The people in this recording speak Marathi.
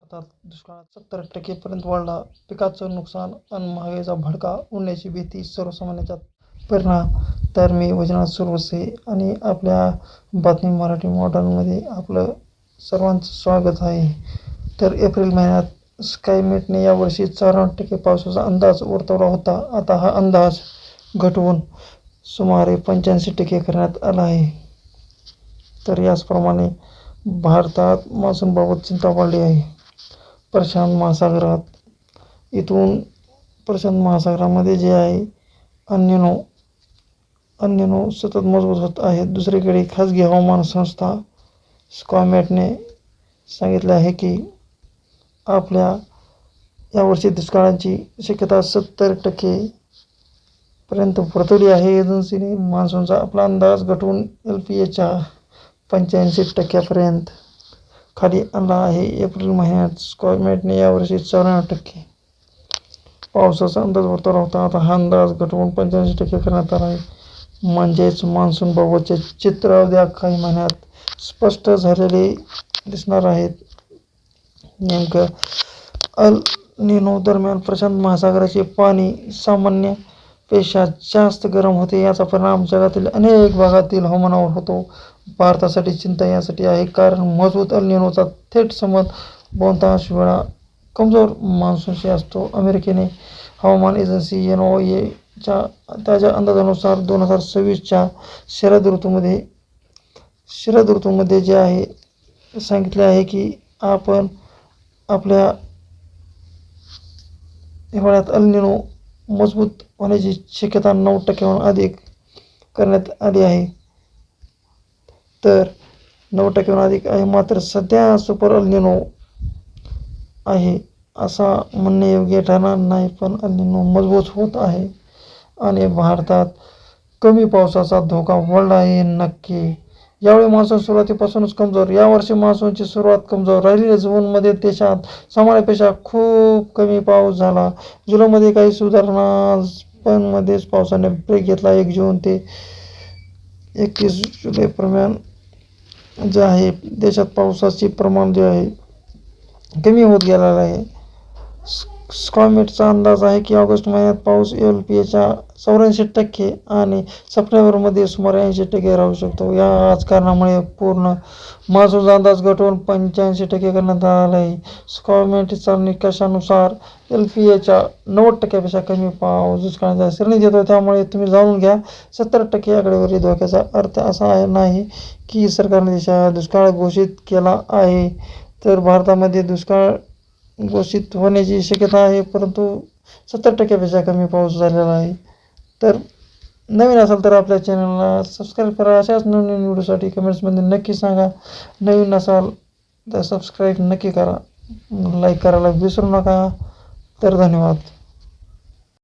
भारतात दुष्काळात 70% पर्यंत वाढला. पिकाचं नुकसान आणि महागाईचा भडका उडण्याची भीती सर्वसामान्यांच्यात परिणाम. तर मी वैजनाथ सुरवसे आणि आपल्या बातमी मराठी मॉडर्नमध्ये आपलं सर्वांचं स्वागत आहे. तर एप्रिल महिन्यात स्कायमेटने यावर्षी 94% पावसाचा अंदाज वर्तवला होता. आता हा अंदाज घटवून सुमारे 85% करण्यात आला आहे. तर याचप्रमाणे भारतात मान्सूनबाबत चिंता वाढली आहे. प्रशांत महासागरामध्ये जे आहे अन्यनो सतत मजबूत होत आहेत. दुसरीकडे खाजगी हवामान संस्था स्कायमेटने सांगितले आहे की आपल्या यावर्षी दुष्काळाची शक्यता 70% पर्यंत वर्तवली आहे. एजन्सीने मान्सूनचा आपला अंदाज घटवून LPAच्या 85% पर्यंत खाली आणला आहे. एप्रिल महिन्यात स्कायमेटने यावर्षी 94% पावसाचा अंदाज वर्तवला होता. आता हा अंदाज घटवून 85% करण्यात आला आहे. म्हणजेच मान्सूनबाबतचे चित्र उद्या काही महिन्यात स्पष्ट झालेले दिसणार आहेत. नेमकं अल निनो दरम्यान प्रशांत महासागराचे पाणी सामान्यपेक्षा जास्त गरम होते. याचा परिणाम जगातील अनेक भागातील हवामानावर होतो. भारतासाठी चिंता यासाठी आहे कारण मजबूत अल निनोचा थेट संबंध बहुतांश वेळा कमजोर मान्सूनशी असतो. अमेरिकेने हवामान एजन्सी NOAAच्या ताज्या अंदाजानुसार 2026च्या शरद ऋतूमध्ये जे आहे सांगितले आहे की आपण आपल्या हिवाळ्यात अल निनो मजबूत होण्याची शक्यता 9%हून अधिक करण्यात आली आहे. तर 9%हून अधिक आहे. मात्र सध्या सुपर अल निनो आहे असा म्हणणे योग्य ठरणार नाही. पण अल निनो मजबूत होत आहे आणि भारतात कमी पावसाचा धोका वाढला आहे. नक्की यावेळी मान्सून सुरुवातीपासूनच कमजोर. यावर्षी मान्सूनची सुरुवात कमजोर राहिली. जूनमध्ये देशात सामान्यपेक्षा खूप कमी पाऊस झाला. जुलैमध्ये काही सुधारणा, पण मध्येच पावसाने ब्रेक घेतला. 1 जून ते 31 जुलैदरम्यान जे आहे देशात पावसाचे प्रमाण जे आहे कमी होत गेलेलं आहे. स्कायमेटचा अंदाज आहे की ऑगस्ट महिन्यात पाऊस LPAच्या 84% आणि सप्टेंबरमध्ये सुमारे 80% राहू शकतो. याच कारणामुळे पूर्ण मान्सूनचा अंदाज घटवून 85% करण्यात आला आहे. स्कायमेटच्या निकषानुसार LPAच्या 90%पेक्षा कमी पाऊस दुष्काळाच्या श्रेणीत येतो. त्यामुळे तुम्ही जाणून घ्या, 70% आकडेवारी धोक्याचा अर्थ असा नाही की सरकारने देशात दुष्काळ घोषित केला आहे. तर भारतामध्ये दुष्काळ घोषित होण्याची शक्यता आहे, परंतु 70%पेक्षा कमी पाऊस झालेला आहे. तर नवीन असाल तर आपल्या चॅनलला सबस्क्राईब करा. अशाच नवीन व्हिडिओसाठी कमेंट्समध्ये नक्की सांगा. नवीन असाल तर सबस्क्राईब नक्की करा. लाईक करायला विसरू नका. तर धन्यवाद.